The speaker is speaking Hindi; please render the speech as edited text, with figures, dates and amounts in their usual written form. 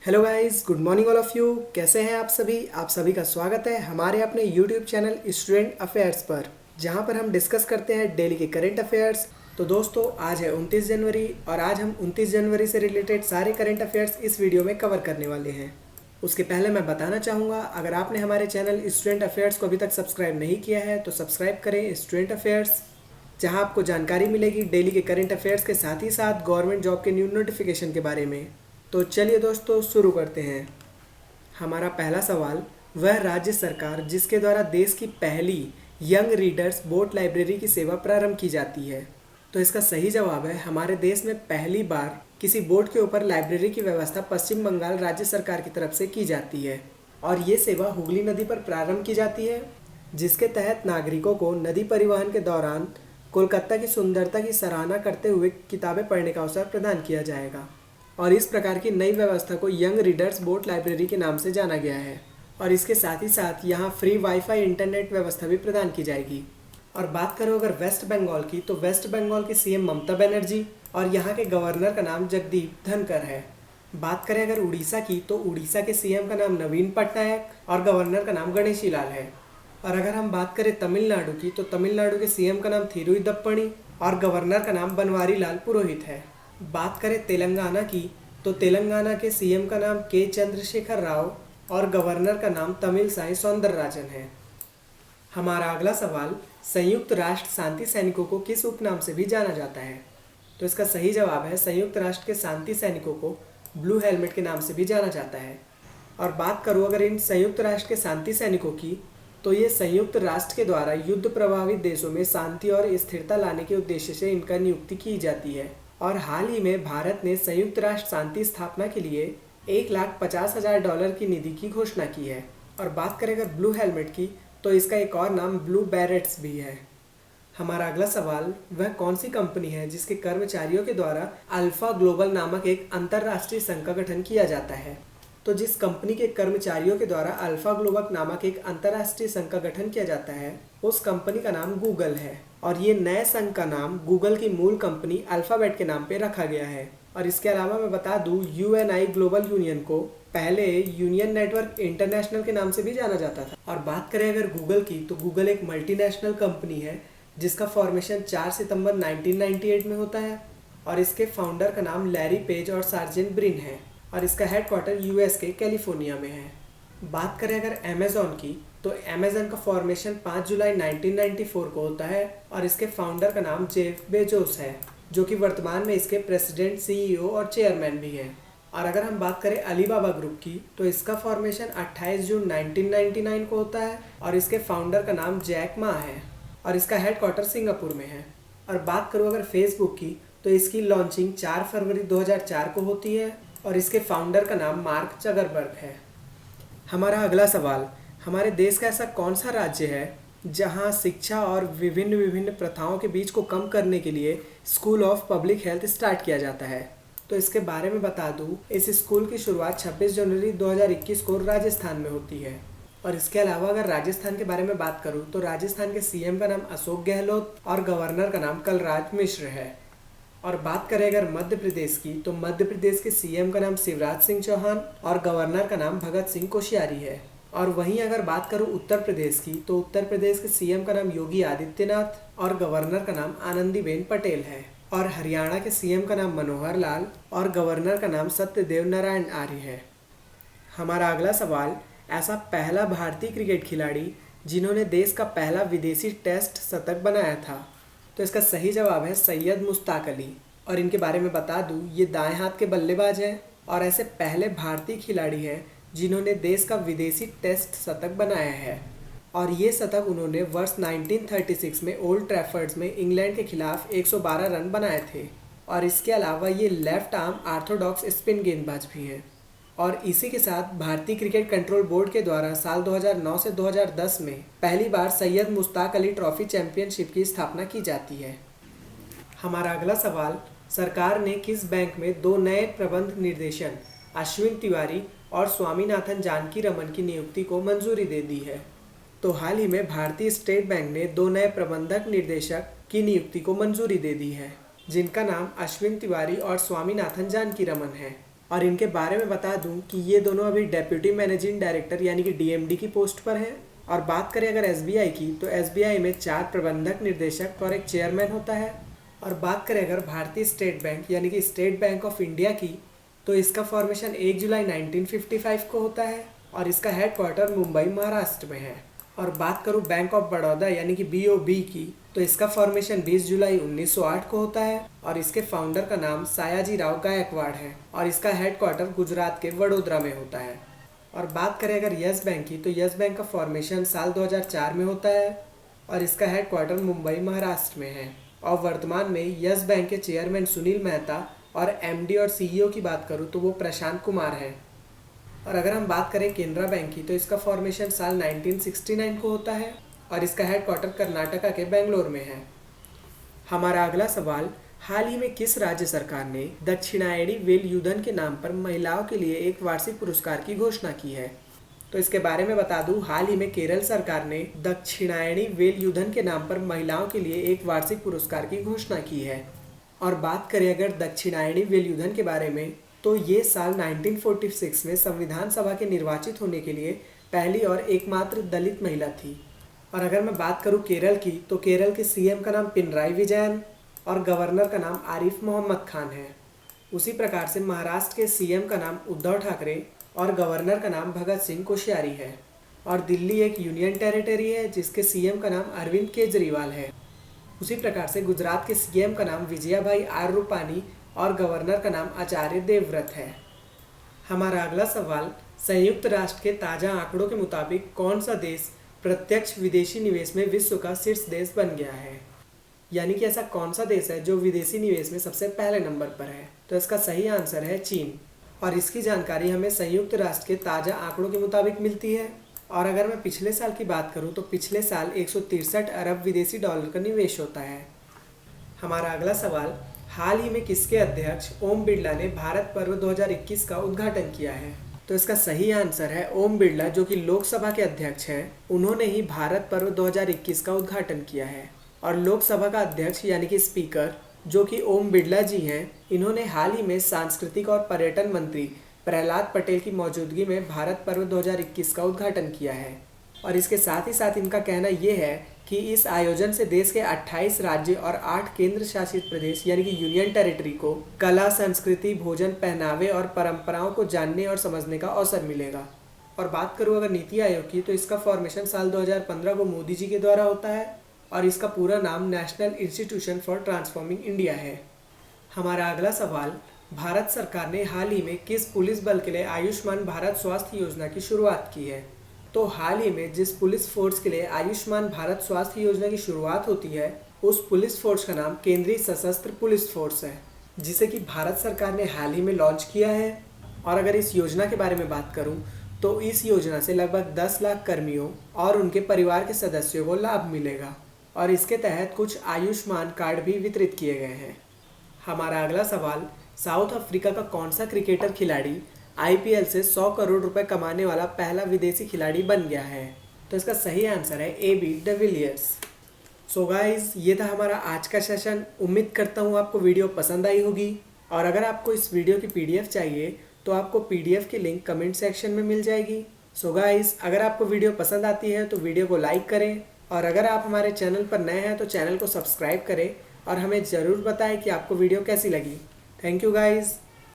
Hello guys, good morning all of you. कैसे हैं आप सभी का स्वागत है हमारे अपने यूट्यूब चैनल स्टूडेंट अफेयर्स पर, जहां पर हम डिस्कस करते हैं डेली के करंट अफेयर्स। तो दोस्तों, आज है 29 जनवरी और आज हम 29 जनवरी से रिलेटेड सारे करंट अफेयर्स इस वीडियो में कवर करने वाले हैं। उसके पहले मैं बताना चाहूँगा, अगर आपने हमारे चैनल स्टूडेंट अफेयर्स को अभी तक सब्सक्राइब नहीं किया है तो सब्सक्राइब करें स्टूडेंट अफेयर्स, जहां आपको जानकारी मिलेगी डेली के करंट अफेयर्स के साथ ही साथ गवर्नमेंट जॉब के न्यू नोटिफिकेशन के बारे में। तो चलिए दोस्तों, शुरू करते हैं। हमारा पहला सवाल, वह राज्य सरकार जिसके द्वारा देश की पहली यंग रीडर्स बोर्ड लाइब्रेरी की सेवा प्रारंभ की जाती है। तो इसका सही जवाब है, हमारे देश में पहली बार किसी बोर्ड के ऊपर लाइब्रेरी की व्यवस्था पश्चिम बंगाल राज्य सरकार की तरफ से की जाती है और ये सेवा हुगली नदी पर प्रारंभ की जाती है, जिसके तहत नागरिकों को नदी परिवहन के दौरान कोलकाता की सुंदरता की सराहना करते हुए किताबें पढ़ने का अवसर प्रदान किया जाएगा। और इस प्रकार की नई व्यवस्था को यंग रीडर्स बोर्ड लाइब्रेरी के नाम से जाना गया है और इसके साथ ही साथ यहाँ फ्री वाईफाई इंटरनेट व्यवस्था भी प्रदान की जाएगी। और बात करो अगर वेस्ट बंगाल की, तो वेस्ट बंगाल की सीएम ममता बनर्जी और यहाँ के गवर्नर का नाम जगदीप धनकर है। बात करें अगर उड़ीसा की, तो उड़ीसा के सीएम का नाम नवीन पटनायक और गवर्नर का नाम गणेशी लाल है। और अगर हम बात करें तमिलनाडु की, तो तमिलनाडु के सीएम का नाम थिरुइदप्पणी और गवर्नर का नाम बनवारी लाल पुरोहित है। बात करें तेलंगाना की, तो तेलंगाना के सीएम का नाम के चंद्रशेखर राव और गवर्नर का नाम तमिलसाई सौंदरराजन है। हमारा अगला सवाल, संयुक्त राष्ट्र शांति सैनिकों को किस उपनाम से भी जाना जाता है। तो इसका सही जवाब है, संयुक्त राष्ट्र के शांति सैनिकों को ब्लू हेलमेट के नाम से भी जाना जाता है। और बात करूँ अगर इन संयुक्त राष्ट्र के शांति सैनिकों की, तो ये संयुक्त राष्ट्र के द्वारा युद्ध प्रभावित देशों में शांति और स्थिरता लाने के उद्देश्य से इनका नियुक्ति की जाती है। और हाल ही में भारत ने संयुक्त राष्ट्र शांति स्थापना के लिए $1,50,000 की निधि की घोषणा की है। और बात करें अगर ब्लू हेलमेट की, तो इसका एक और नाम ब्लू बैरेट्स भी है। हमारा अगला सवाल, वह कौन सी कंपनी है जिसके कर्मचारियों के द्वारा अल्फा ग्लोबल नामक एक अंतर्राष्ट्रीय संघ का गठन किया जाता है। तो जिस कंपनी के कर्मचारियों के द्वारा अल्फा ग्लोबल नामक एक अंतर्राष्ट्रीय संघ का गठन किया जाता है, उस कंपनी का नाम गूगल है। और ये नए संघ का नाम गूगल की मूल कंपनी अल्फाबेट के नाम पे रखा गया है। और इसके अलावा मैं बता दूं, यूएनआई ग्लोबल यूनियन को पहले यूनियन नेटवर्क इंटरनेशनल के नाम से भी जाना जाता था। और बात करें अगर गूगल की, तो गूगल एक मल्टीनेशनल कंपनी है जिसका फॉर्मेशन 4 सितंबर 1998 में होता है और इसके फाउंडर का नाम लैरी पेज और सार्जेंट ब्रिन है और इसका हेडक्वार्टर यूएस के कैलिफोर्निया में है। बात करें अगर अमेज़ॉन की, तो अमेज़न का फॉर्मेशन 5 जुलाई 1994 को होता है और इसके फाउंडर का नाम जेफ बेजोस है, जो कि वर्तमान में इसके प्रेसिडेंट, सीईओ और चेयरमैन भी हैं। और अगर हम बात करें अलीबाबा ग्रुप की, तो इसका फॉर्मेशन 28 जून 1999 को होता है और इसके फाउंडर का नाम जैक मा है और इसका हेडक्वार्टर सिंगापुर में है। और बात करूँ अगर फेसबुक की, तो इसकी लॉन्चिंग 4 फरवरी 2004 को होती है और इसके फाउंडर का नाम मार्क जगरबर्ग है। हमारा अगला सवाल, हमारे देश का ऐसा कौन सा राज्य है जहां शिक्षा और विभिन्न प्रथाओं के बीच को कम करने के लिए school of public health start किया जाता है। तो इसके बारे में बता दूं, इस स्कूल की शुरुआत 26 जनवरी 2021 को राजस्थान में होती है। और इसके अलावा अगर राजस्थान के बारे में बात करूं, तो राजस्थान के सीएम का नाम अशोक गहलोत और गवर्नर का नाम कलराज मिश्र है। और बात करें अगर मध्य प्रदेश की, तो मध्य प्रदेश के सीएम का नाम शिवराज सिंह चौहान और गवर्नर का नाम भगत सिंह कोश्यारी है। और वहीं अगर बात करूं उत्तर प्रदेश की, तो उत्तर प्रदेश के सीएम का नाम योगी आदित्यनाथ और गवर्नर का नाम आनंदीबेन पटेल है। और हरियाणा के सीएम का नाम मनोहर लाल और गवर्नर का नाम सत्यदेव नारायण आर्य है। हमारा अगला सवाल, ऐसा पहला भारतीय क्रिकेट खिलाड़ी जिन्होंने देश का पहला विदेशी टेस्ट शतक बनाया था। तो इसका सही जवाब है सैयद मुश्ताक अली। और इनके बारे में बता दूं, ये दाएं हाथ के बल्लेबाज हैं और ऐसे पहले भारतीय खिलाड़ी हैं जिन्होंने देश का विदेशी टेस्ट शतक बनाया है। और ये शतक उन्होंने वर्ष 1936 में ओल्ड ट्रैफर्ड्स में इंग्लैंड के खिलाफ 112 रन बनाए थे। और इसके अलावा ये लेफ्ट आर्म ऑर्थोडॉक्स स्पिन गेंदबाज भी हैं। और इसी के साथ भारतीय क्रिकेट कंट्रोल बोर्ड के द्वारा साल 2009 से 2010 में पहली बार सैयद मुश्ताक अली ट्रॉफी चैंपियनशिप की स्थापना की जाती है। हमारा अगला सवाल, सरकार ने किस बैंक में 2 नए प्रबंध निदेशक अश्विन तिवारी और स्वामीनाथन जानकी रमन की नियुक्ति को मंजूरी दे दी है। तो हाल ही में भारतीय स्टेट बैंक ने 2 नए प्रबंधक निर्देशक की नियुक्ति को मंजूरी दे दी है, जिनका नाम अश्विन तिवारी और स्वामीनाथन जानकी रमन है। और इनके बारे में बता दूं कि ये दोनों अभी डेप्यूटी मैनेजिंग डायरेक्टर यानी कि डीएमडी की पोस्ट पर हैं। और बात करें अगर एसबीआई की, तो एसबीआई में 4 प्रबंधक निर्देशक और एक चेयरमैन होता है। और बात करें अगर भारतीय स्टेट बैंक यानी कि स्टेट बैंक ऑफ इंडिया की, तो इसका फॉर्मेशन 1 जुलाई 1955 को होता है और इसका हेडक्वार्टर मुंबई महाराष्ट्र में है। और बात करूं बैंक ऑफ बड़ौदा यानी कि बीओबी की, तो इसका फॉर्मेशन 20 जुलाई 1908 को होता है और इसके फाउंडर का नाम सायाजी राव गायकवाड़ है और इसका हेडक्वार्टर गुजरात के वडोदरा में होता है। और बात करें अगर यस बैंक की, तो यस बैंक का फॉर्मेशन साल 2004 में होता है और इसका हेडक्वार्टर मुंबई महाराष्ट्र में है। और वर्तमान में यस बैंक के चेयरमैन सुनील मेहता और एमडी और सीईओ की बात करूं तो वो प्रशांत कुमार है। और अगर हम बात करें केनरा बैंक की, तो इसका फॉर्मेशन साल 1969 को होता है और इसका हेडक्वार्टर कर्नाटका के बेंगलोर में है। हमारा अगला सवाल, हाल ही में किस राज्य सरकार ने दक्षिणायनी वेलयुधन के नाम पर महिलाओं के लिए एक वार्षिक पुरस्कार की घोषणा की है? तो इसके बारे में बता दूं, हाल ही में केरल सरकार ने दक्षिणायनी वेलयुधन के नाम पर महिलाओं के लिए एक वार्षिक पुरस्कार की घोषणा की है। और बात करें अगर दक्षिणायनी वेलयुधन के बारे में, तो ये साल 1946 में संविधान सभा के निर्वाचित होने के लिए पहली और एकमात्र दलित महिला थी। और अगर मैं बात करूं केरल की, तो केरल के सीएम का नाम पिनराई विजयन और गवर्नर का नाम आरिफ मोहम्मद खान है। उसी प्रकार से महाराष्ट्र के सीएम का नाम उद्धव ठाकरे और गवर्नर का नाम भगत सिंह कोश्यारी है। और दिल्ली एक यूनियन टेरिटरी है जिसके सीएम का नाम अरविंद केजरीवाल है। उसी प्रकार से गुजरात के सीएम का नाम विजयाभाई आर रूपानी और गवर्नर का नाम आचार्य देवव्रत है। हमारा अगला सवाल, संयुक्त राष्ट्र के ताज़ा आंकड़ों के मुताबिक कौन सा देश प्रत्यक्ष विदेशी निवेश में विश्व का शीर्ष देश बन गया है? यानी कि ऐसा कौन सा देश है जो विदेशी निवेश में सबसे पहले नंबर पर है? तो इसका सही आंसर है चीन। और इसकी जानकारी हमें संयुक्त राष्ट्र के ताज़ा आंकड़ों के मुताबिक मिलती है। और अगर मैं पिछले साल की बात करूं, तो पिछले साल 163 अरब विदेशी डॉलर का निवेश होता है। हमारा अगला सवाल, हाल ही में किसके अध्यक्ष ओम बिरला ने भारत पर्व 2021 का उद्घाटन किया है? तो इसका सही आंसर है ओम बिरला, जो कि लोकसभा के अध्यक्ष हैं। उन्होंने ही भारत पर्व 2021 का उद्घाटन किया है। और लोकसभा का अध्यक्ष यानी कि स्पीकर, जो कि ओम बिरला जी हैं, इन्होंने हाल ही में सांस्कृतिक और पर्यटन मंत्री प्रहलाद पटेल की मौजूदगी में भारत पर्व 2021 का उद्घाटन किया है। और इसके साथ ही साथ इनका कहना ये है कि इस आयोजन से देश के 28 राज्य और 8 केंद्र शासित प्रदेश यानी कि यूनियन टेरिटरी को कला, संस्कृति, भोजन, पहनावे और परंपराओं को जानने और समझने का अवसर मिलेगा। और बात करूँ अगर नीति आयोग की, तो इसका फॉर्मेशन साल 2015 को मोदी जी के द्वारा होता है और इसका पूरा नाम national institution for transforming India है। हमारा अगला सवाल, भारत सरकार ने हाल ही में किस पुलिस बल के लिए आयुष्मान भारत स्वास्थ्य योजना की शुरुआत की है? तो हाल ही में जिस पुलिस फोर्स के लिए आयुष्मान भारत स्वास्थ्य योजना की शुरुआत होती है, उस पुलिस फोर्स का नाम केंद्रीय सशस्त्र पुलिस फोर्स है, जिसे कि भारत सरकार ने हाल ही में लॉन्च किया है। और अगर इस योजना के बारे में बात करूं, तो इस योजना से लगभग 10 लाख कर्मियों और उनके परिवार के सदस्यों को लाभ मिलेगा और इसके तहत कुछ आयुष्मान कार्ड भी वितरित किए गए हैं। हमारा अगला सवाल, साउथ अफ्रीका का कौन सा क्रिकेटर खिलाड़ी आईपीएल से 100 करोड़ रुपए कमाने वाला पहला विदेशी खिलाड़ी बन गया है? तो इसका सही आंसर है एबी डिविलियर्स। सो गाइस, ये था हमारा आज का सेशन। उम्मीद करता हूँ आपको वीडियो पसंद आई होगी। और अगर आपको इस वीडियो की पीडीएफ चाहिए, तो आपको पीडीएफ की लिंक कमेंट सेक्शन में मिल जाएगी। सो गाइस, अगर आपको वीडियो पसंद आती है तो वीडियो को लाइक करें और अगर आप हमारे चैनल पर नए हैं तो चैनल को सब्सक्राइब करें और हमें ज़रूर बताएं कि आपको वीडियो कैसी लगी। Thank you guys.